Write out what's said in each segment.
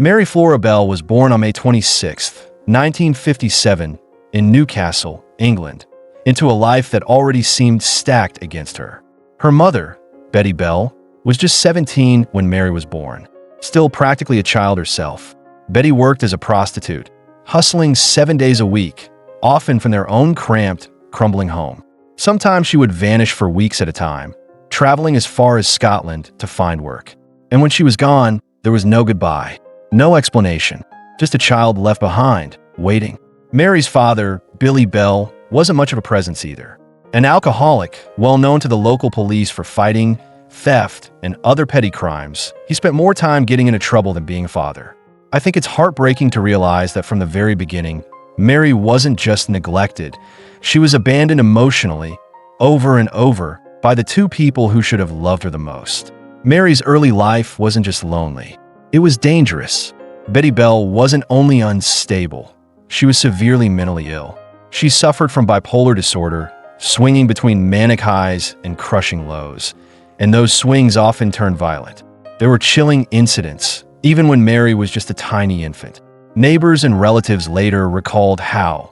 Mary Flora Bell was born on May 26, 1957, in Newcastle, England, into a life that already seemed stacked against her. Her mother, Betty Bell, was just 17 when Mary was born. Still practically a child herself, Betty worked as a prostitute, hustling 7 days a week, often from their own cramped, crumbling home. Sometimes she would vanish for weeks at a time, traveling as far as Scotland to find work. And when she was gone, there was no goodbye, no explanation, just a child left behind, waiting. Mary's father, Billy Bell, wasn't much of a presence either. An alcoholic, well known to the local police for fighting, theft, and other petty crimes, he spent more time getting into trouble than being a father. I think it's heartbreaking to realize that from the very beginning, Mary wasn't just neglected, she was abandoned emotionally, over and over, by the two people who should have loved her the most. Mary's early life wasn't just lonely, it was dangerous. Betty Bell wasn't only unstable, she was severely mentally ill. She suffered from bipolar disorder, swinging between manic highs and crushing lows, and those swings often turned violent. There were chilling incidents, even when Mary was just a tiny infant. Neighbors and relatives later recalled how,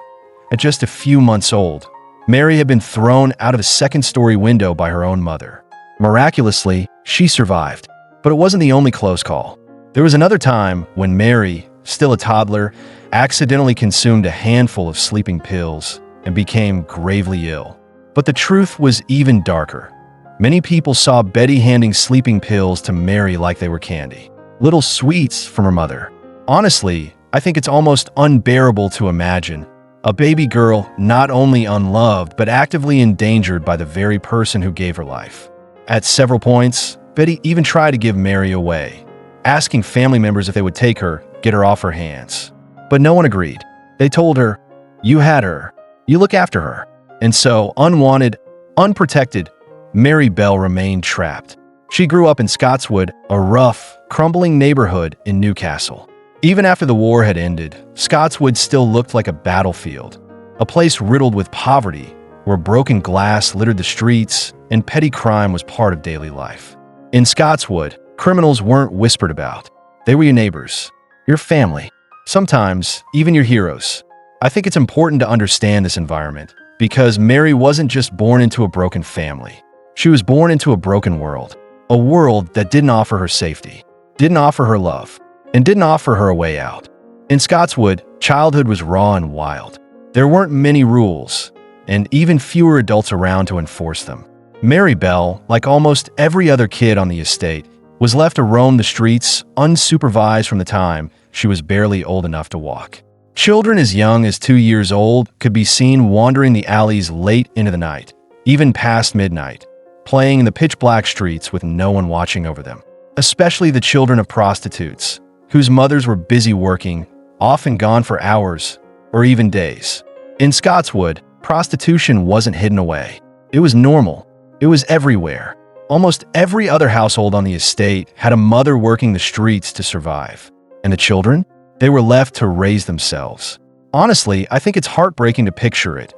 at just a few months old, Mary had been thrown out of a second-story window by her own mother. Miraculously, she survived, but it wasn't the only close call. There was another time when Mary, still a toddler, accidentally consumed a handful of sleeping pills and became gravely ill. But the truth was even darker. Many people saw Betty handing sleeping pills to Mary like they were candy, little sweets from her mother. Honestly, I think it's almost unbearable to imagine a baby girl not only unloved but actively endangered by the very person who gave her life. At several points, Betty even tried to give Mary away, asking family members if they would take her, get her off her hands. But no one agreed. They told her, "You had her. You look after her." And so, unwanted, unprotected, Mary Bell remained trapped. She grew up in Scotswood, a rough, crumbling neighborhood in Newcastle. Even after the war had ended, Scotswood still looked like a battlefield, a place riddled with poverty, where broken glass littered the streets and petty crime was part of daily life. In Scotswood, criminals weren't whispered about. They were your neighbors, your family, sometimes even your heroes. I think it's important to understand this environment because Mary wasn't just born into a broken family. She was born into a broken world, a world that didn't offer her safety, didn't offer her love, and didn't offer her a way out. In Scotswood, childhood was raw and wild. There weren't many rules, and even fewer adults around to enforce them. Mary Bell, like almost every other kid on the estate, was left to roam the streets unsupervised from the time she was barely old enough to walk. Children as young as 2 years old could be seen wandering the alleys late into the night, even past midnight, playing in the pitch-black streets with no one watching over them. Especially the children of prostitutes, whose mothers were busy working, often gone for hours or even days. In Scotswood, prostitution wasn't hidden away. It was normal. It was everywhere. Almost every other household on the estate had a mother working the streets to survive. And the children? They were left to raise themselves. Honestly, I think it's heartbreaking to picture it.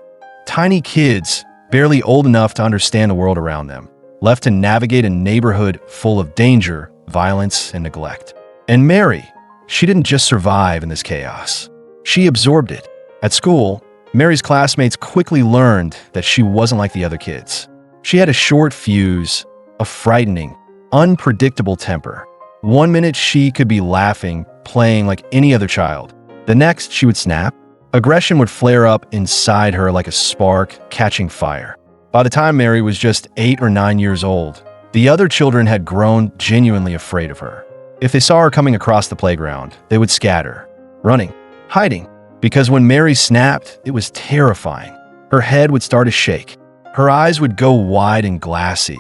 Tiny kids, barely old enough to understand the world around them, left to navigate a neighborhood full of danger, violence, and neglect. And Mary, she didn't just survive in this chaos. She absorbed it. At school, Mary's classmates quickly learned that she wasn't like the other kids. She had a short fuse, a frightening, unpredictable temper. One minute she could be laughing, playing like any other child. The next, she would snap. Aggression would flare up inside her like a spark catching fire. By the time Mary was just 8 or 9 years old, the other children had grown genuinely afraid of her. If they saw her coming across the playground, they would scatter, running, hiding, because when Mary snapped, it was terrifying. Her head would start to shake. Her eyes would go wide and glassy,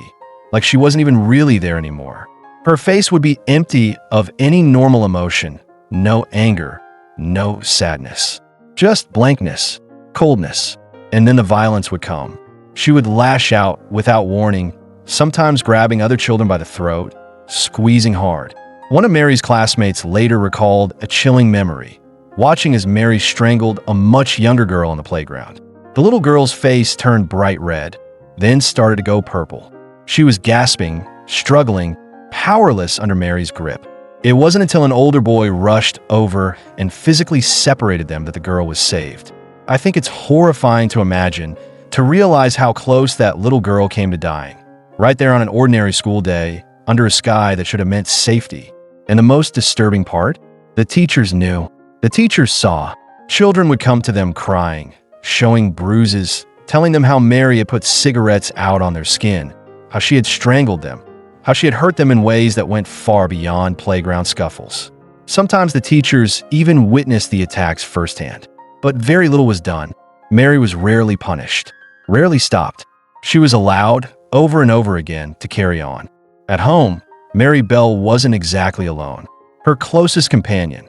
like she wasn't even really there anymore. Her face would be empty of any normal emotion, no anger, no sadness, just blankness, coldness, and then the violence would come. She would lash out without warning, sometimes grabbing other children by the throat, squeezing hard. One of Mary's classmates later recalled a chilling memory, watching as Mary strangled a much younger girl on the playground. The little girl's face turned bright red, then started to go purple. She was gasping, struggling, powerless under Mary's grip. It wasn't until an older boy rushed over and physically separated them that the girl was saved. I think it's horrifying to imagine, to realize how close that little girl came to dying. Right there on an ordinary school day, under a sky that should have meant safety. And the most disturbing part? The teachers knew. The teachers saw. Children would come to them crying, showing bruises, telling them how Mary had put cigarettes out on their skin, how she had strangled them, how she had hurt them in ways that went far beyond playground scuffles. Sometimes the teachers even witnessed the attacks firsthand. But very little was done. Mary was rarely punished, rarely stopped. She was allowed, over and over again, to carry on. At home, Mary Bell wasn't exactly alone. Her closest companion,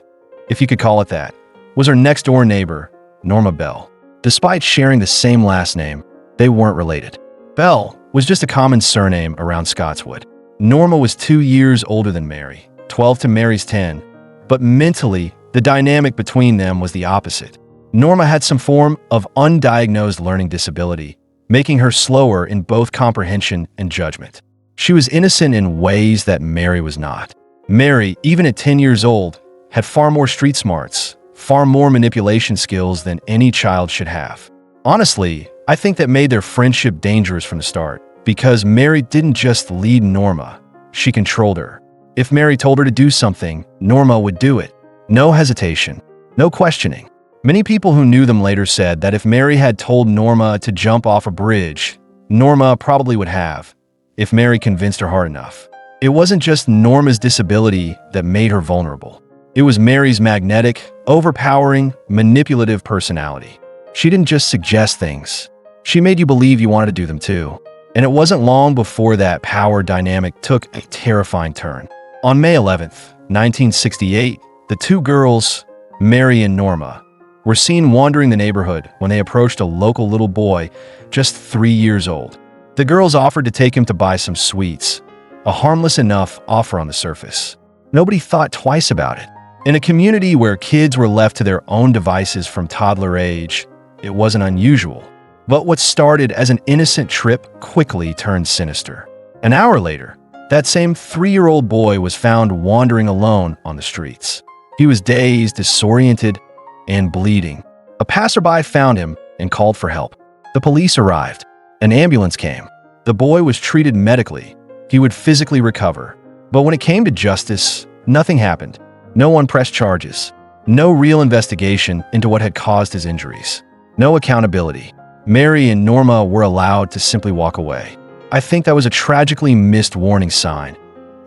if you could call it that, was her next-door neighbor, Norma Bell. Despite sharing the same last name, they weren't related. Bell was just a common surname around Scotswood. Norma was 2 years older than Mary, 12 to Mary's 10, but mentally, the dynamic between them was the opposite. Norma had some form of undiagnosed learning disability, making her slower in both comprehension and judgment. She was innocent in ways that Mary was not. Mary, even at 10 years old, had far more street smarts, far more manipulation skills than any child should have. Honestly, I think that made their friendship dangerous from the start, because Mary didn't just lead Norma, she controlled her. If Mary told her to do something, Norma would do it. No hesitation, no questioning. Many people who knew them later said that if Mary had told Norma to jump off a bridge, Norma probably would have, if Mary convinced her hard enough. It wasn't just Norma's disability that made her vulnerable. It was Mary's magnetic, overpowering, manipulative personality. She didn't just suggest things. She made you believe you wanted to do them too. And it wasn't long before that power dynamic took a terrifying turn. On May 11th, 1968, the two girls, Mary and Norma, were seen wandering the neighborhood when they approached a local little boy just 3 years old. The girls offered to take him to buy some sweets, a harmless enough offer on the surface. Nobody thought twice about it. In a community where kids were left to their own devices from toddler age, it wasn't unusual. But what started as an innocent trip quickly turned sinister. An hour later, that same 3-year-old boy was found wandering alone on the streets. He was dazed, disoriented, and bleeding. A passerby found him and called for help. The police arrived. An ambulance came. The boy was treated medically. He would physically recover. But when it came to justice, nothing happened. No one pressed charges. No real investigation into what had caused his injuries. No accountability. Mary and Norma were allowed to simply walk away. I think that was a tragically missed warning sign,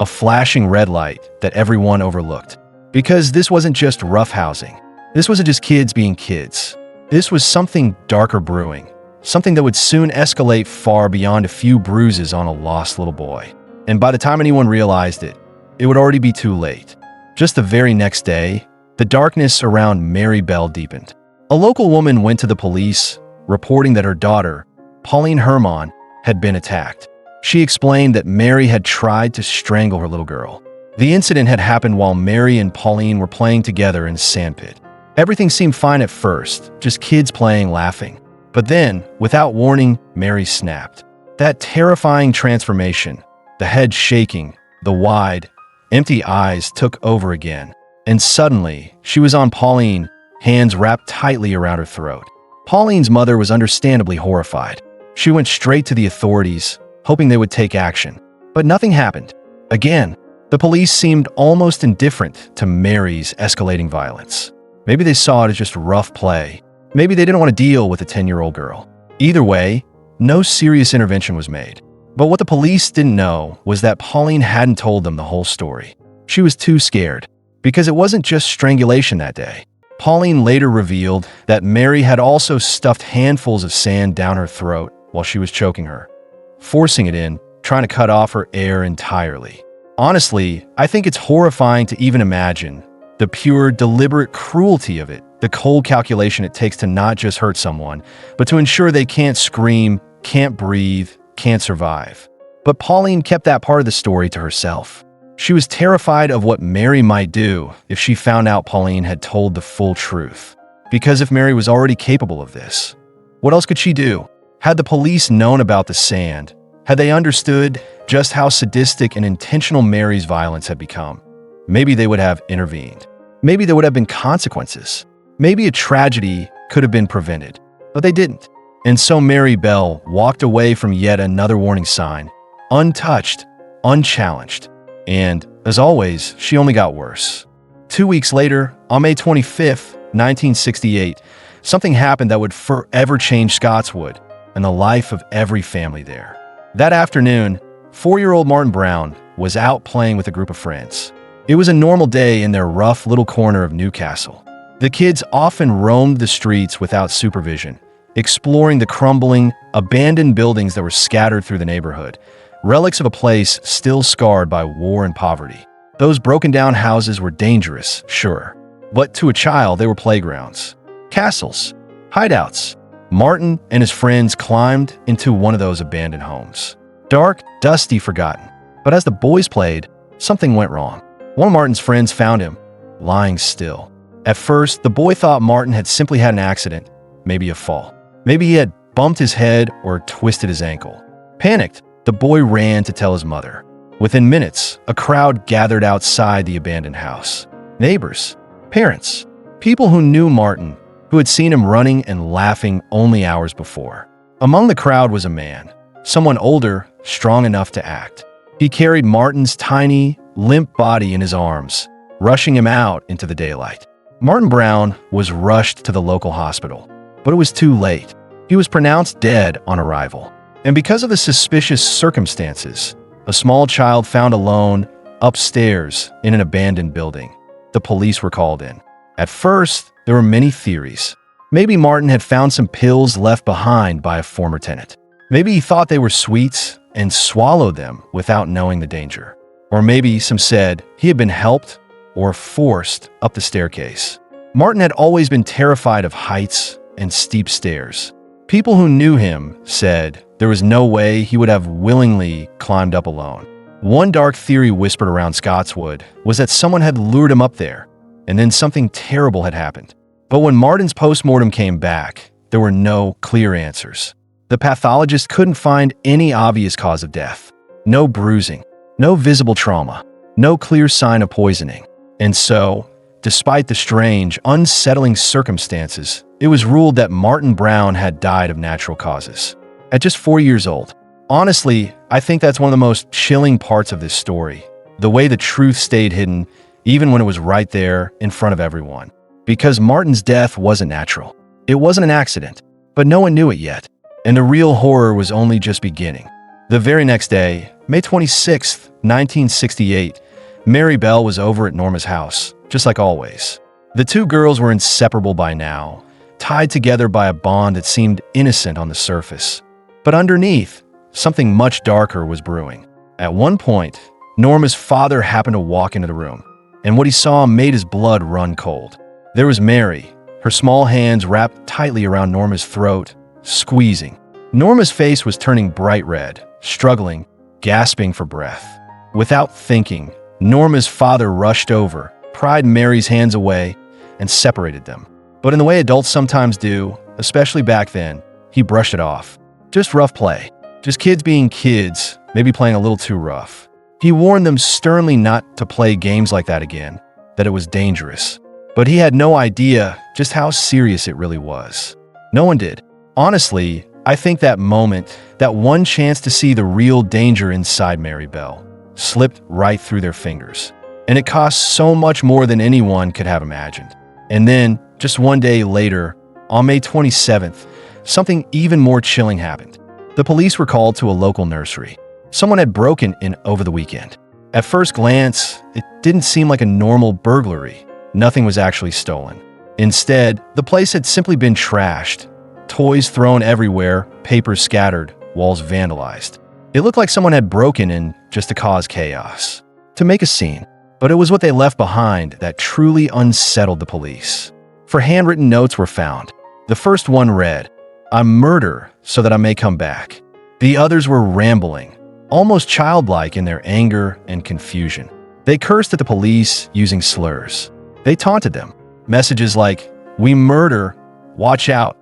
a flashing red light that everyone overlooked. Because this wasn't just roughhousing. This wasn't just kids being kids. This was something darker brewing, something that would soon escalate far beyond a few bruises on a lost little boy. And by the time anyone realized it, it would already be too late. Just the very next day, the darkness around Mary Bell deepened. A local woman went to the police, reporting that her daughter, Pauline Herman, had been attacked. She explained that Mary had tried to strangle her little girl. The incident had happened while Mary and Pauline were playing together in a sandpit. Everything seemed fine at first, just kids playing, laughing. But then, without warning, Mary snapped. That terrifying transformation, the head shaking, the wide, empty eyes took over again. And suddenly, she was on Pauline, hands wrapped tightly around her throat. Pauline's mother was understandably horrified. She went straight to the authorities, hoping they would take action. But nothing happened. Again, the police seemed almost indifferent to Mary's escalating violence. Maybe they saw it as just rough play. Maybe they didn't want to deal with a 10-year-old girl. Either way, no serious intervention was made. But what the police didn't know was that Pauline hadn't told them the whole story. She was too scared, because it wasn't just strangulation that day. Pauline later revealed that Mary had also stuffed handfuls of sand down her throat while she was choking her, forcing it in, trying to cut off her air entirely. Honestly, I think it's horrifying to even imagine the pure, deliberate cruelty of it, the cold calculation it takes to not just hurt someone, but to ensure they can't scream, can't breathe, can't survive. But Pauline kept that part of the story to herself. She was terrified of what Mary might do if she found out Pauline had told the full truth. Because if Mary was already capable of this, what else could she do? Had the police known about the sand? Had they understood just how sadistic and intentional Mary's violence had become? maybe they would have intervened. Maybe there would have been consequences. Maybe a tragedy could have been prevented. But they didn't. And so Mary Bell walked away from yet another warning sign, untouched, unchallenged. And, as always, she only got worse. 2 weeks later, on May 25th, 1968, something happened that would forever change Scotswood and the life of every family there. That afternoon, 4-year-old Martin Brown was out playing with a group of friends. It was a normal day in their rough little corner of Newcastle. The kids often roamed the streets without supervision, exploring the crumbling, abandoned buildings that were scattered through the neighborhood, relics of a place still scarred by war and poverty. Those broken-down houses were dangerous, sure, but to a child they were playgrounds, castles, hideouts. Martin and his friends climbed into one of those abandoned homes. Dark, dusty, forgotten. But as the boys played, something went wrong. One of Martin's friends found him, lying still. At first, the boy thought Martin had simply had an accident, maybe a fall. Maybe he had bumped his head or twisted his ankle. Panicked, the boy ran to tell his mother. Within minutes, a crowd gathered outside the abandoned house. Neighbors, parents, people who knew Martin, who had seen him running and laughing only hours before. Among the crowd was a man, someone older, strong enough to act. He carried Martin's tiny, limp body in his arms, rushing him out into the daylight. Martin Brown was rushed to the local hospital, but it was too late. He was pronounced dead on arrival. And because of the suspicious circumstances, a small child found alone upstairs in an abandoned building. The police were called in. At first, there were many theories. Maybe Martin had found some pills left behind by a former tenant. Maybe he thought they were sweets and swallowed them without knowing the danger. Or maybe some said he had been helped or forced up the staircase. Martin had always been terrified of heights and steep stairs. People who knew him said there was no way he would have willingly climbed up alone. One dark theory whispered around Scotswood was that someone had lured him up there, and then something terrible had happened. But when Martin's postmortem came back, there were no clear answers. The pathologist couldn't find any obvious cause of death. No bruising, no visible trauma, no clear sign of poisoning. And so, despite the strange, unsettling circumstances, it was ruled that Martin Brown had died of natural causes. At just 4 years old. Honestly, I think that's one of the most chilling parts of this story. The way the truth stayed hidden, even when it was right there in front of everyone. Because Martin's death wasn't natural. It wasn't an accident, but no one knew it yet. And the real horror was only just beginning. The very next day, May 26th, 1968, Mary Bell was over at Norma's house, just like always. The two girls were inseparable by now, tied together by a bond that seemed innocent on the surface. But underneath, something much darker was brewing. At one point, Norma's father happened to walk into the room, and what he saw made his blood run cold. There was Mary, her small hands wrapped tightly around Norma's throat, squeezing. Norma's face was turning bright red, struggling, gasping for breath. Without thinking, Norma's father rushed over, pried Mary's hands away, and separated them. But in the way adults sometimes do, especially back then, he brushed it off. Just rough play. Just kids being kids, maybe playing a little too rough. He warned them sternly not to play games like that again, that it was dangerous. But he had no idea just how serious it really was. No one did. Honestly, I think that moment, that one chance to see the real danger inside Mary Bell, slipped right through their fingers. And it cost so much more than anyone could have imagined. And then, just one day later, on May 27th, something even more chilling happened. The police were called to a local nursery. Someone had broken in over the weekend. At first glance, it didn't seem like a normal burglary. Nothing was actually stolen. Instead, the place had simply been trashed. Toys thrown everywhere, papers scattered, walls vandalized. It looked like someone had broken in just to cause chaos, to make a scene. But it was what they left behind that truly unsettled the police. For handwritten notes were found. The first one read, "I murder so that I may come back." The others were rambling, almost childlike in their anger and confusion. They cursed at the police using slurs. They taunted them. Messages like, "We murder, watch out,"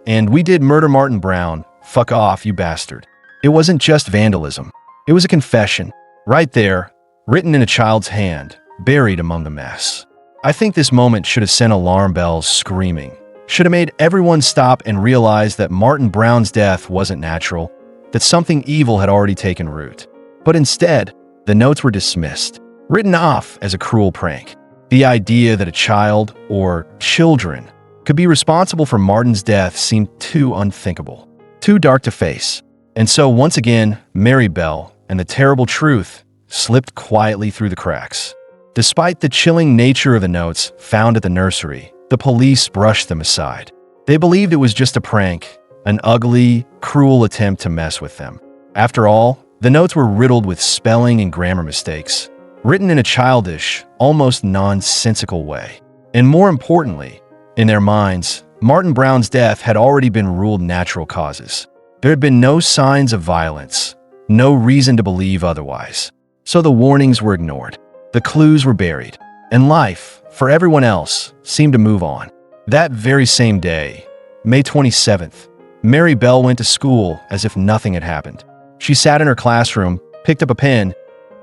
and "We did murder Martin Brown, fuck off, you bastard." It wasn't just vandalism. It was a confession. Right there, written in a child's hand, buried among the mess. I think this moment should have sent alarm bells screaming, should have made everyone stop and realize that Martin Brown's death wasn't natural, that something evil had already taken root. But instead, the notes were dismissed, written off as a cruel prank. The idea that a child, or children, could be responsible for Martin's death seemed too unthinkable, too dark to face. And so once again, Mary Bell and the terrible truth slipped quietly through the cracks. Despite the chilling nature of the notes found at the nursery, the police brushed them aside. They believed it was just a prank, an ugly, cruel attempt to mess with them. After all, the notes were riddled with spelling and grammar mistakes, written in a childish, almost nonsensical way. And more importantly, in their minds, Martin Brown's death had already been ruled natural causes. There had been no signs of violence, no reason to believe otherwise. So the warnings were ignored, the clues were buried, and life, for everyone else, seemed to move on. That very same day, May 27th, Mary Bell went to school as if nothing had happened. She sat in her classroom, picked up a pen,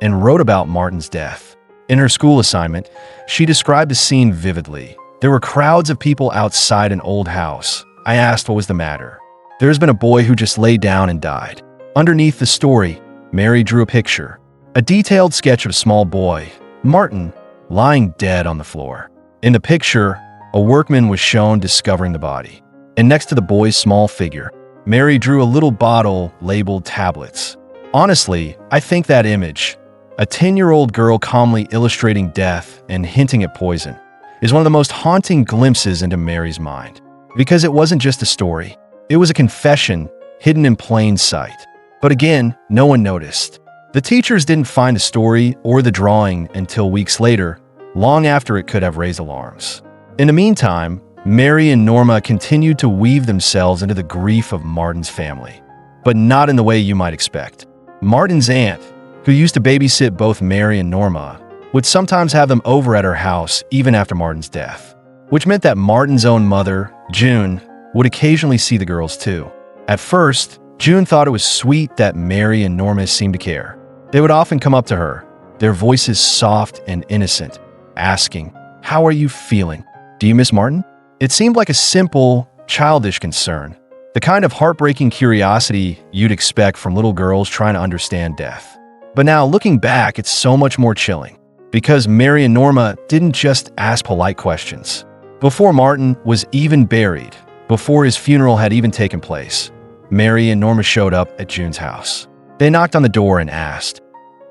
and wrote about Martin's death. In her school assignment, she described the scene vividly. There were crowds of people outside an old house. I asked what was the matter. There's been a boy who just lay down and died. Underneath the story, Mary drew a picture, a detailed sketch of a small boy, Martin, lying dead on the floor. In the picture, a workman was shown discovering the body. And next to the boy's small figure, Mary drew a little bottle labeled tablets. Honestly, I think that image, a 10-year-old girl calmly illustrating death and hinting at poison, is one of the most haunting glimpses into Mary's mind. Because it wasn't just a story, it was a confession hidden in plain sight. But again, no one noticed. The teachers didn't find the story or the drawing until weeks later, long after it could have raised alarms. In the meantime, Mary and Norma continued to weave themselves into the grief of Martin's family, but not in the way you might expect. Martin's aunt, who used to babysit both Mary and Norma, would sometimes have them over at her house even after Martin's death, which meant that Martin's own mother, June, would occasionally see the girls too. At first, June thought it was sweet that Mary and Norma seemed to care. They would often come up to her, their voices soft and innocent, asking, "How are you feeling? Do you miss Martin?" It seemed like a simple, childish concern, the kind of heartbreaking curiosity you'd expect from little girls trying to understand death. But now, looking back, it's so much more chilling, because Mary and Norma didn't just ask polite questions. Before Martin was even buried, before his funeral had even taken place, Mary and Norma showed up at June's house. They knocked on the door and asked,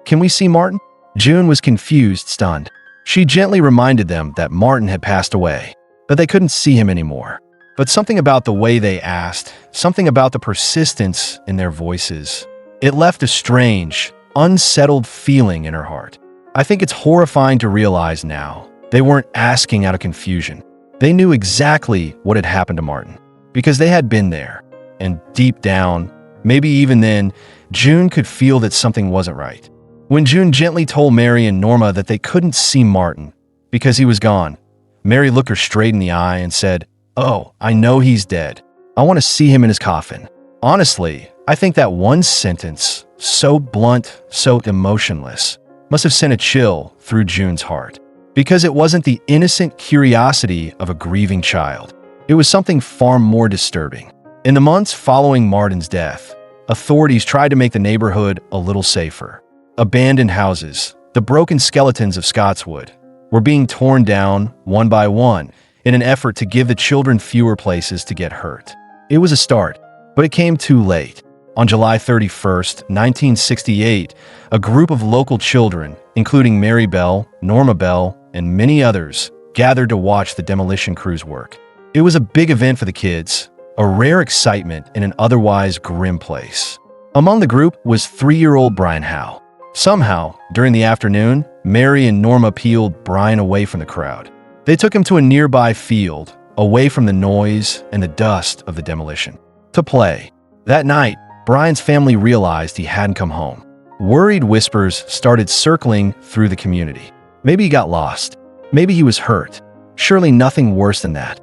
"Can we see Martin?" June was confused, stunned. She gently reminded them that Martin had passed away, that they couldn't see him anymore. But something about the way they asked, something about the persistence in their voices, it left a strange, unsettled feeling in her heart. I think it's horrifying to realize now they weren't asking out of confusion. They knew exactly what had happened to Martin, because they had been there. And deep down, maybe even then, June could feel that something wasn't right. When June gently told Mary and Norma that they couldn't see Martin because he was gone, Mary looked her straight in the eye and said, "Oh, I know he's dead. I want to see him in his coffin." Honestly, I think that one sentence, so blunt, so emotionless, must have sent a chill through June's heart. Because it wasn't the innocent curiosity of a grieving child. It was something far more disturbing. In the months following Martin's death, authorities tried to make the neighborhood a little safer. Abandoned houses, the broken skeletons of Scotswood, were being torn down one by one in an effort to give the children fewer places to get hurt. It was a start, but it came too late. On July 31st, 1968, a group of local children, including Mary Bell, Norma Bell, and many others, gathered to watch the demolition crews work. It was a big event for the kids, a rare excitement in an otherwise grim place. Among the group was 3-year-old Brian Howe. Somehow, during the afternoon, Mary and Norma peeled Brian away from the crowd. They took him to a nearby field, away from the noise and the dust of the demolition, to play. That night, Brian's family realized he hadn't come home. Worried whispers started circling through the community. Maybe he got lost. Maybe he was hurt. Surely nothing worse than that,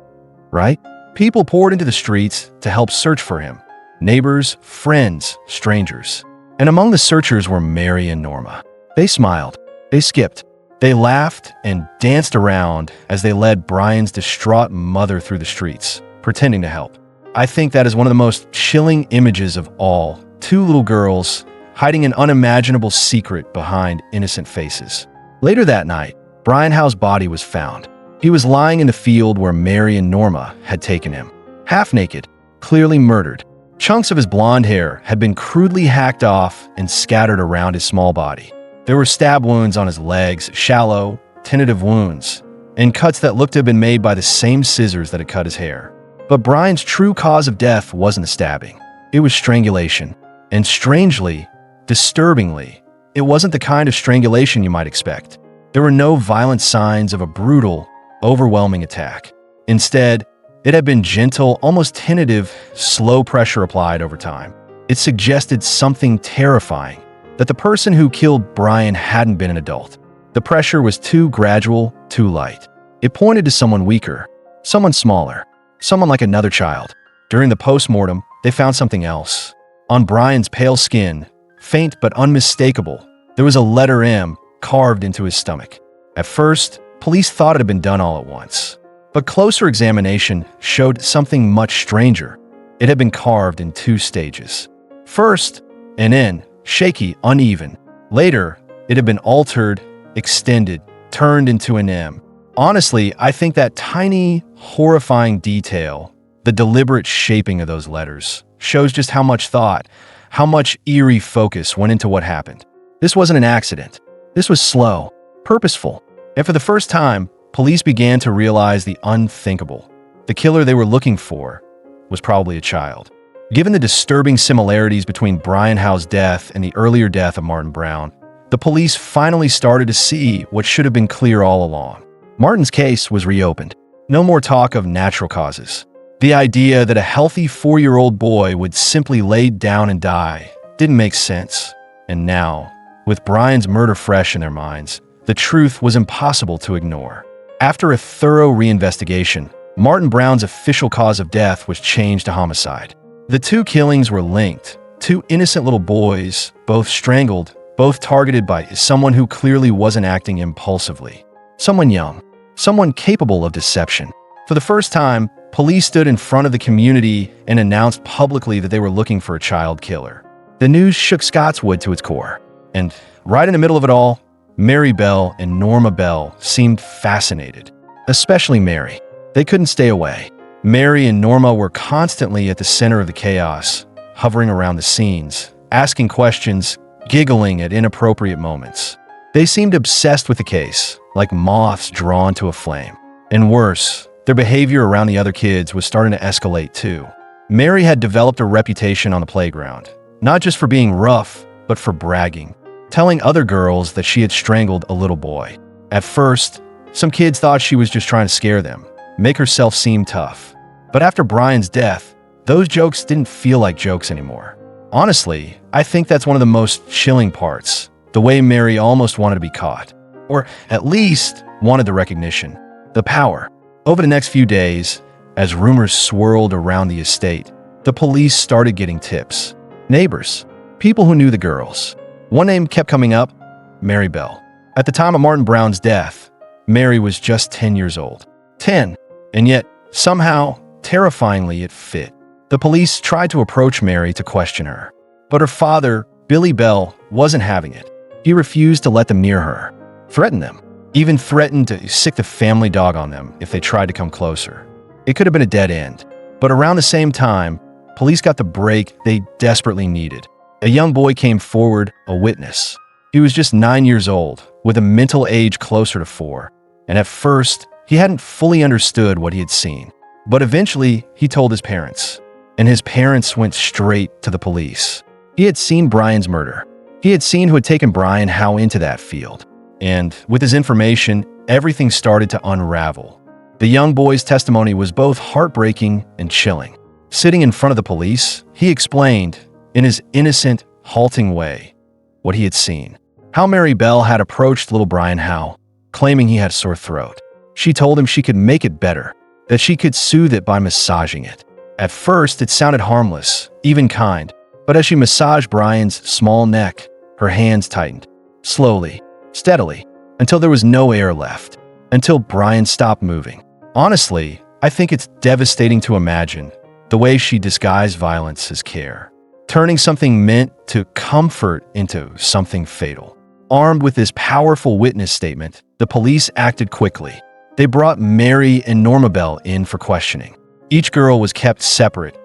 right? People poured into the streets to help search for him. Neighbors, friends, strangers. And among the searchers were Mary and Norma. They smiled. They skipped. They laughed and danced around as they led Brian's distraught mother through the streets, pretending to help. I think that is one of the most chilling images of all. Two little girls hiding an unimaginable secret behind innocent faces. Later that night, Brian Howe's body was found. He was lying in the field where Mary and Norma had taken him, half naked, clearly murdered. Chunks of his blonde hair had been crudely hacked off and scattered around his small body. There were stab wounds on his legs, shallow, tentative wounds, and cuts that looked to have been made by the same scissors that had cut his hair. But Brian's true cause of death wasn't the stabbing. It was strangulation. And strangely, disturbingly, it wasn't the kind of strangulation you might expect. There were no violent signs of a brutal, overwhelming attack. Instead, it had been gentle, almost tentative, slow pressure applied over time. It suggested something terrifying, that the person who killed Brian hadn't been an adult. The pressure was too gradual, too light. It pointed to someone weaker, someone smaller, someone like another child. During the post-mortem, they found something else. On Brian's pale skin, faint but unmistakable, there was a letter M carved into his stomach. At first, police thought it had been done all at once. But closer examination showed something much stranger. It had been carved in two stages. First, an N, shaky, uneven. Later, it had been altered, extended, turned into an M. Honestly, I think that tiny, horrifying detail, the deliberate shaping of those letters, shows just how much thought, how much eerie focus went into what happened. This wasn't an accident. This was slow, purposeful. And for the first time, police began to realize the unthinkable. The killer they were looking for was probably a child. Given the disturbing similarities between Brian Howe's death and the earlier death of Martin Brown, the police finally started to see what should have been clear all along. Martin's case was reopened. No more talk of natural causes. The idea that a healthy 4-year-old boy would simply lay down and die didn't make sense. And now, with Brian's murder fresh in their minds, the truth was impossible to ignore. After a thorough reinvestigation, Martin Brown's official cause of death was changed to homicide. The two killings were linked. Two innocent little boys, both strangled, both targeted by someone who clearly wasn't acting impulsively. Someone young, someone capable of deception. For the first time, police stood in front of the community and announced publicly that they were looking for a child killer. The news shook Scottswood to its core. And right in the middle of it all, Mary Bell and Norma Bell seemed fascinated. Especially Mary. They couldn't stay away. Mary and Norma were constantly at the center of the chaos, hovering around the scenes, asking questions, giggling at inappropriate moments. They seemed obsessed with the case, like moths drawn to a flame. And worse, their behavior around the other kids was starting to escalate too. Mary had developed a reputation on the playground, not just for being rough, but for bragging, telling other girls that she had strangled a little boy. At first, some kids thought she was just trying to scare them, make herself seem tough. But after Brian's death, those jokes didn't feel like jokes anymore. Honestly, I think that's one of the most chilling parts, the way Mary almost wanted to be caught, or at least wanted the recognition, the power. Over the next few days, as rumors swirled around the estate, the police started getting tips. Neighbors, people who knew the girls. One name kept coming up, Mary Bell. At the time of Martin Brown's death, Mary was just 10 years old. 10, and yet, somehow, terrifyingly, it fit. The police tried to approach Mary to question her, but her father, Billy Bell, wasn't having it. He refused to let them near her, threatened them, even threatened to sick the family dog on them if they tried to come closer. It could have been a dead end, but around the same time, police got the break they desperately needed. A young boy came forward, a witness. He was just 9 years old, with a mental age closer to 4, and at first, he hadn't fully understood what he had seen. But eventually, he told his parents, and his parents went straight to the police. He had seen Brian's murder. He had seen who had taken Brian Howe into that field. And with his information, everything started to unravel. The young boy's testimony was both heartbreaking and chilling. Sitting in front of the police, he explained, in his innocent, halting way, what he had seen. How Mary Bell had approached little Brian Howe, claiming he had a sore throat. She told him she could make it better, that she could soothe it by massaging it. At first, it sounded harmless, even kind, but as she massaged Brian's small neck, her hands tightened. Slowly, steadily, until there was no air left, until Brian stopped moving. Honestly, I think it's devastating to imagine the way she disguised violence as care, turning something meant to comfort into something fatal. Armed with this powerful witness statement, the police acted quickly. They brought Mary and Norma Bell in for questioning. Each girl was kept separate,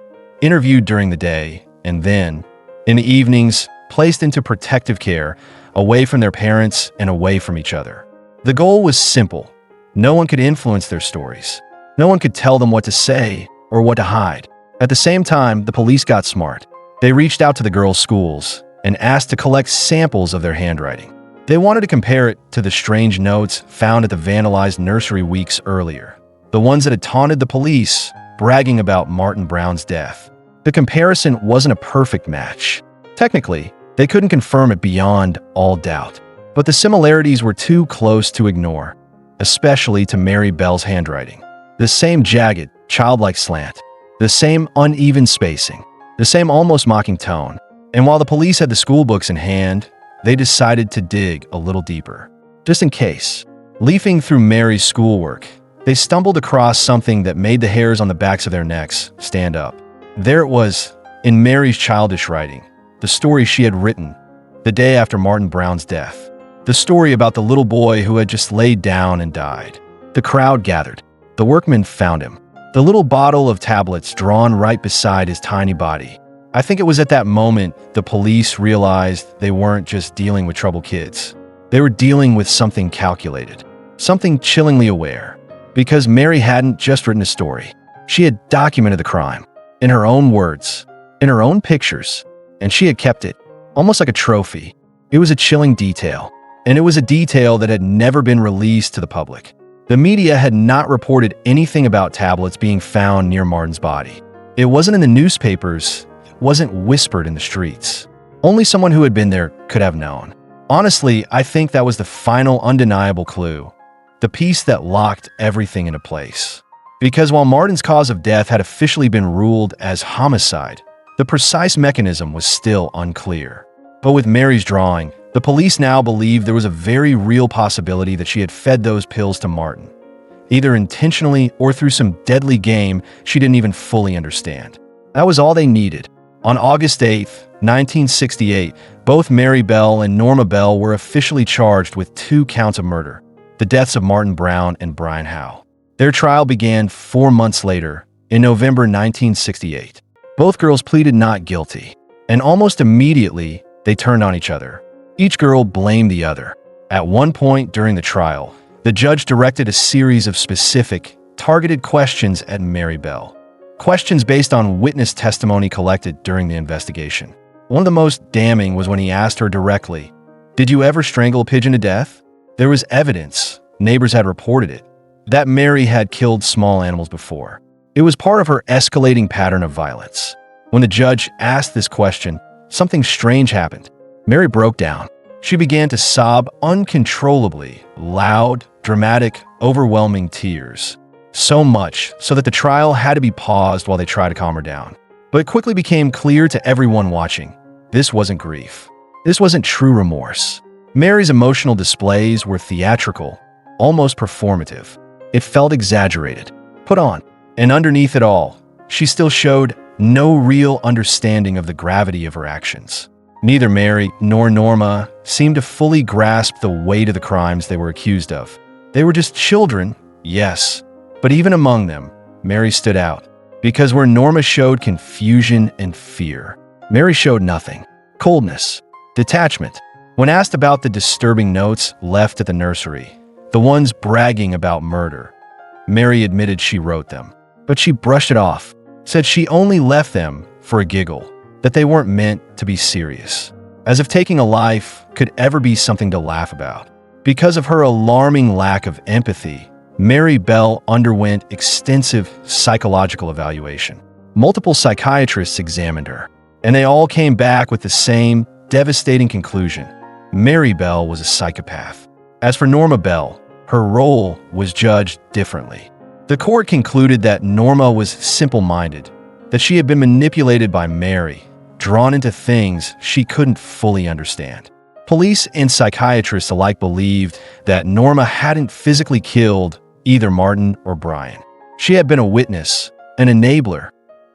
interviewed during the day, and then, in the evenings, placed into protective care, away from their parents and away from each other. The goal was simple. No one could influence their stories. No one could tell them what to say or what to hide. At the same time, the police got smart. They reached out to the girls' schools and asked to collect samples of their handwriting. They wanted to compare it to the strange notes found at the vandalized nursery weeks earlier, the ones that had taunted the police, bragging about Martin Brown's death. The comparison wasn't a perfect match. Technically, they couldn't confirm it beyond all doubt, but the similarities were too close to ignore, especially to Mary Bell's handwriting. The same jagged, childlike slant, the same uneven spacing, the same almost mocking tone. And while the police had the school books in hand, they decided to dig a little deeper, just in case. Leafing through Mary's schoolwork, they stumbled across something that made the hairs on the backs of their necks stand up. There it was, in Mary's childish writing, the story she had written the day after Martin Brown's death. The story about the little boy who had just laid down and died. The crowd gathered. The workmen found him, the little bottle of tablets drawn right beside his tiny body. I think it was at that moment the police realized they weren't just dealing with troubled kids. They were dealing with something calculated, something chillingly aware. Because Mary hadn't just written a story. She had documented the crime, in her own words, in her own pictures, and she had kept it, almost like a trophy. It was a chilling detail, and it was a detail that had never been released to the public. The media had not reported anything about tablets being found near Martin's body. It wasn't in the newspapers, it wasn't whispered in the streets. Only someone who had been there could have known. Honestly, I think that was the final undeniable clue, the piece that locked everything into place. Because while Martin's cause of death had officially been ruled as homicide, the precise mechanism was still unclear. But with Mary's drawing, the police now believed there was a very real possibility that she had fed those pills to Martin, either intentionally or through some deadly game she didn't even fully understand. That was all they needed. On August 8, 1968, both Mary Bell and Norma Bell were officially charged with 2 counts of murder, the deaths of Martin Brown and Brian Howe. Their trial began 4 months later, in November 1968. Both girls pleaded not guilty, and almost immediately, they turned on each other. Each girl blamed the other. At one point during the trial, the judge directed a series of specific, targeted questions at Mary Bell. Questions based on witness testimony collected during the investigation. One of the most damning was when he asked her directly, "Did you ever strangle a pigeon to death?" There was evidence, neighbors had reported it, that Mary had killed small animals before. It was part of her escalating pattern of violence. When the judge asked this question, something strange happened. Mary broke down. She began to sob uncontrollably, loud, dramatic, overwhelming tears. So much so that the trial had to be paused while they tried to calm her down. But it quickly became clear to everyone watching, this wasn't grief. This wasn't true remorse. Mary's emotional displays were theatrical, almost performative. It felt exaggerated, put on. And underneath it all, she still showed no real understanding of the gravity of her actions. Neither Mary nor Norma seemed to fully grasp the weight of the crimes they were accused of. They were just children, yes, but even among them, Mary stood out. Because where Norma showed confusion and fear, Mary showed nothing. Coldness, detachment. When asked about the disturbing notes left at the nursery, the ones bragging about murder, Mary admitted she wrote them. But she brushed it off, said she only left them for a giggle, that they weren't meant to be serious. As if taking a life could ever be something to laugh about. Because of her alarming lack of empathy, Mary Bell underwent extensive psychological evaluation. Multiple psychiatrists examined her, and they all came back with the same devastating conclusion. Mary Bell was a psychopath. As for Norma Bell, her role was judged differently. The court concluded that Norma was simple-minded, that she had been manipulated by Mary, drawn into things she couldn't fully understand. Police and psychiatrists alike believed that Norma hadn't physically killed either Martin or Brian. She had been a witness, an enabler,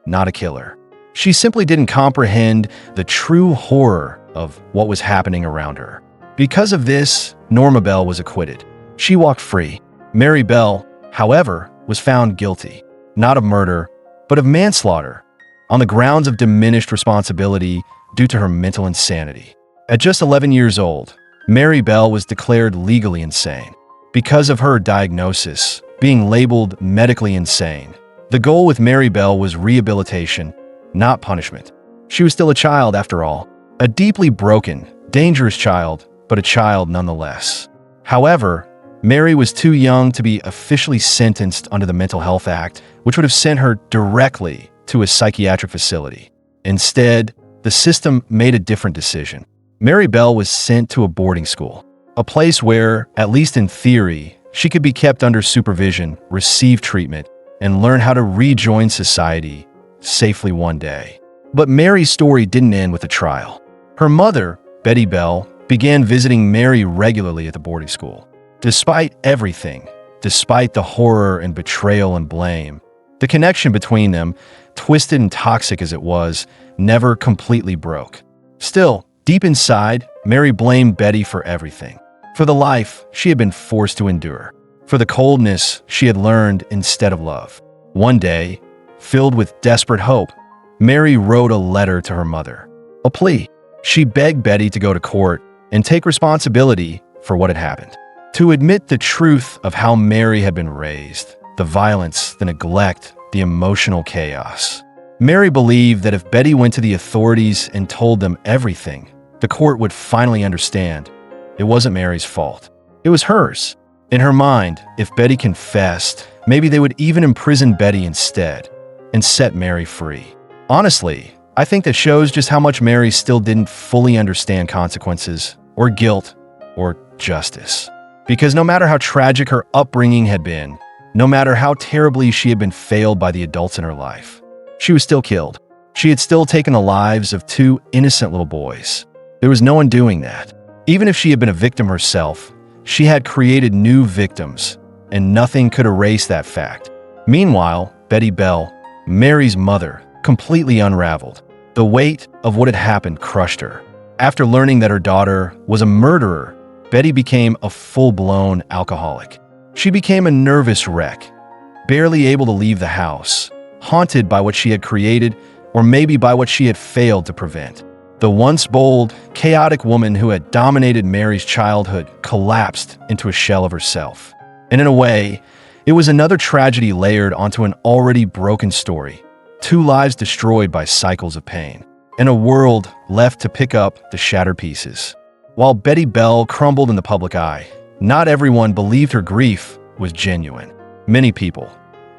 not a killer. She simply didn't comprehend the true horror of what was happening around her. Because of this, Norma Bell was acquitted. She walked free. Mary Bell, however, was found guilty, not of murder, but of manslaughter, on the grounds of diminished responsibility due to her mental insanity. At just 11 years old, Mary Bell was declared legally insane. Because of her diagnosis, being labeled medically insane, the goal with Mary Bell was rehabilitation, not punishment. She was still a child after all, a deeply broken, dangerous child, but a child nonetheless. However, Mary was too young to be officially sentenced under the Mental Health Act, which would have sent her directly to a psychiatric facility. Instead, the system made a different decision. Mary Bell was sent to a boarding school, a place where, at least in theory, she could be kept under supervision, receive treatment, and learn how to rejoin society safely one day. But Mary's story didn't end with a trial. Her mother, Betty Bell, began visiting Mary regularly at the boarding school. Despite everything, despite the horror and betrayal and blame, the connection between them, twisted and toxic as it was, never completely broke. Still, deep inside, Mary blamed Betty for everything. For the life she had been forced to endure. For the coldness she had learned instead of love. One day, filled with desperate hope, Mary wrote a letter to her mother. A plea. She begged Betty to go to court and take responsibility for what had happened. To admit the truth of how Mary had been raised, the violence, the neglect, the emotional chaos. Mary believed that if Betty went to the authorities and told them everything, the court would finally understand it wasn't Mary's fault. It was hers. In her mind, if Betty confessed, maybe they would even imprison Betty instead and set Mary free. Honestly, I think that shows just how much Mary still didn't fully understand consequences or guilt or justice. Because no matter how tragic her upbringing had been, no matter how terribly she had been failed by the adults in her life, she was still killed. She had still taken the lives of two innocent little boys. There was no one doing that. Even if she had been a victim herself, she had created new victims, and nothing could erase that fact. Meanwhile, Betty Bell, Mary's mother, completely unraveled. The weight of what had happened crushed her. After learning that her daughter was a murderer, Betty became a full-blown alcoholic. She became a nervous wreck, barely able to leave the house, haunted by what she had created, or maybe by what she had failed to prevent. The once bold, chaotic woman who had dominated Mary's childhood collapsed into a shell of herself. And in a way, it was another tragedy layered onto an already broken story. Two lives destroyed by cycles of pain, and a world left to pick up the shattered pieces. While Betty Bell crumbled in the public eye, not everyone believed her grief was genuine. Many people,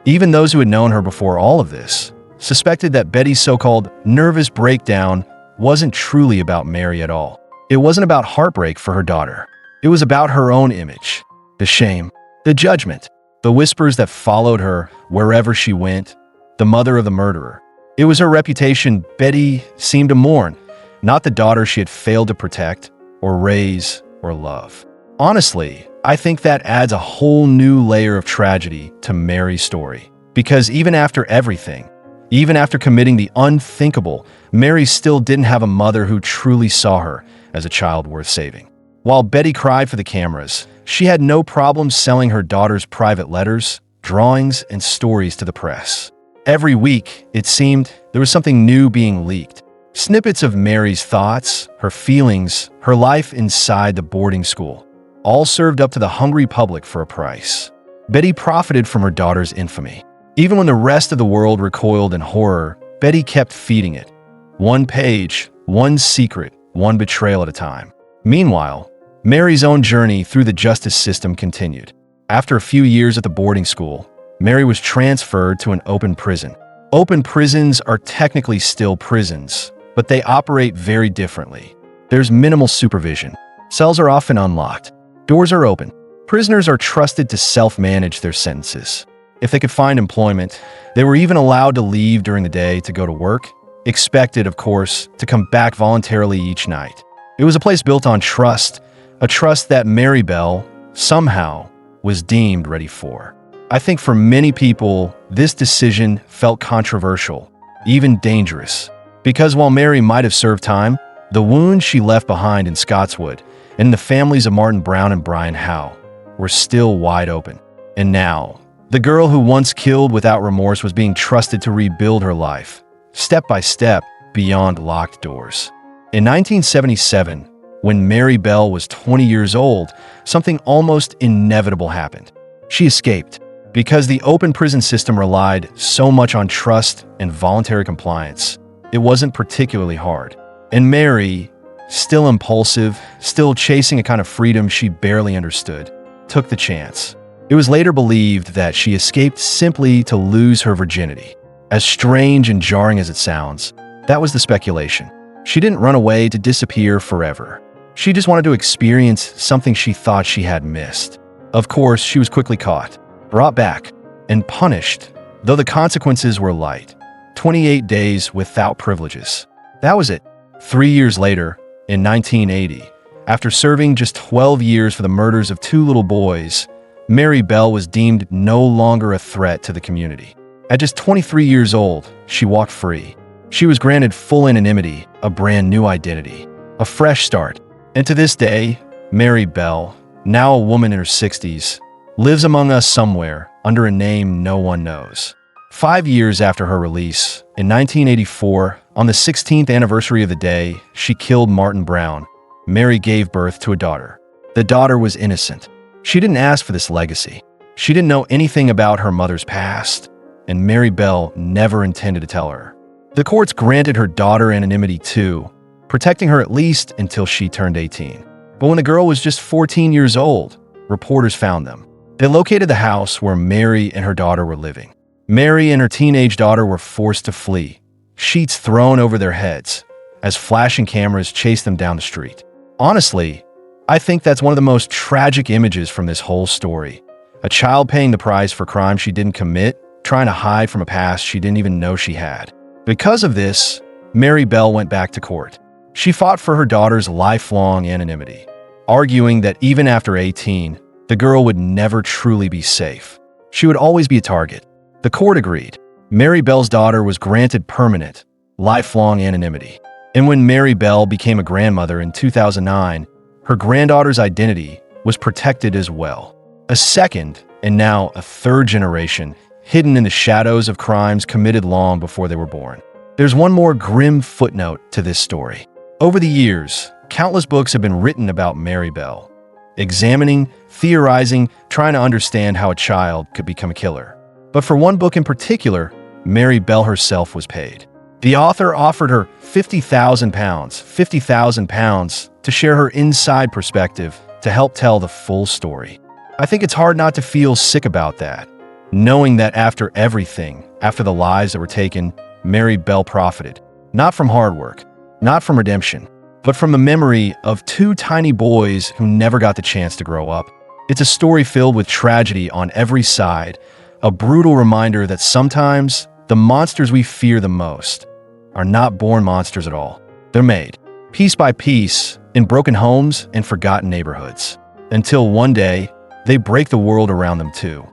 even those who had known her before all of this, suspected that Betty's so-called nervous breakdown wasn't truly about Mary at all. It wasn't about heartbreak for her daughter. It was about her own image, the shame, the judgment, the whispers that followed her wherever she went, the mother of the murderer. It was her reputation Betty seemed to mourn, not the daughter she had failed to protect or raise or love. Honestly, I think that adds a whole new layer of tragedy to Mary's story. Because even after everything, even after committing the unthinkable, Mary still didn't have a mother who truly saw her as a child worth saving. While Betty cried for the cameras, she had no problem selling her daughter's private letters, drawings, and stories to the press. Every week, it seemed, there was something new being leaked. Snippets of Mary's thoughts, her feelings, her life inside the boarding school, all served up to the hungry public for a price. Betty profited from her daughter's infamy. Even when the rest of the world recoiled in horror, Betty kept feeding it. One page, one secret, one betrayal at a time. Meanwhile, Mary's own journey through the justice system continued. After a few years at the boarding school, Mary was transferred to an open prison. Open prisons are technically still prisons, but they operate very differently. There's minimal supervision. Cells are often unlocked. Doors are open. Prisoners are trusted to self-manage their sentences. If they could find employment, they were even allowed to leave during the day to go to work, expected, of course, to come back voluntarily each night. It It was a place built on trust, a trust that Mary Bell, somehow, was deemed ready for. I think for many people, this decision felt controversial, even dangerous, because while Mary might have served time, the wounds she left behind in Scotswood and the families of Martin Brown and Brian Howe were still wide open. And now, the girl who once killed without remorse was being trusted to rebuild her life, step by step, beyond locked doors. In 1977, when Mary Bell was 20 years old, something almost inevitable happened. She escaped. Because the open prison system relied so much on trust and voluntary compliance, it wasn't particularly hard. And Mary, still impulsive, still chasing a kind of freedom she barely understood, took the chance. It was later believed that she escaped simply to lose her virginity. As strange and jarring as it sounds, that was the speculation. She didn't run away to disappear forever. She just wanted to experience something she thought she had missed. Of course, she was quickly caught, brought back, and punished, though the consequences were light. 28 days without privileges. That was it. 3 years later, in 1980, after serving just 12 years for the murders of 2 little boys, Mary Bell was deemed no longer a threat to the community. At just 23 years old, she walked free. She was granted full anonymity, a brand new identity, a fresh start. And to this day, Mary Bell, now a woman in her 60s, lives among us somewhere under a name no one knows. 5 years after her release, in 1984, on the 16th anniversary of the day she killed Martin Brown, Mary gave birth to a daughter. The daughter was innocent. She didn't ask for this legacy. She didn't know anything about her mother's past, and Mary Bell never intended to tell her. The courts granted her daughter anonymity too, protecting her at least until she turned 18. But when the girl was just 14 years old, reporters found them. They located the house where Mary and her daughter were living. Mary and her teenage daughter were forced to flee, sheets thrown over their heads, as flashing cameras chased them down the street. Honestly, I think that's one of the most tragic images from this whole story. A child paying the price for crimes she didn't commit, trying to hide from a past she didn't even know she had. Because of this, Mary Bell went back to court. She fought for her daughter's lifelong anonymity, arguing that even after 18, the girl would never truly be safe. She would always be a target. The court agreed. Mary Bell's daughter was granted permanent, lifelong anonymity. And when Mary Bell became a grandmother in 2009, her granddaughter's identity was protected as well. A second, and now a third generation, hidden in the shadows of crimes committed long before they were born. There's one more grim footnote to this story. Over the years, countless books have been written about Mary Bell, examining, theorizing, trying to understand how a child could become a killer. But for one book in particular, Mary Bell herself was paid. The author offered her £50,000 to share her inside perspective to help tell the full story. I think it's hard not to feel sick about that, knowing that after everything, after the lives that were taken, Mary Bell profited, not from hard work, not from redemption, but from the memory of 2 tiny boys who never got the chance to grow up. It's a story filled with tragedy on every side, a brutal reminder that sometimes the monsters we fear the most are not born monsters at all. They're made, piece by piece, in broken homes and forgotten neighborhoods, until one day, they break the world around them too.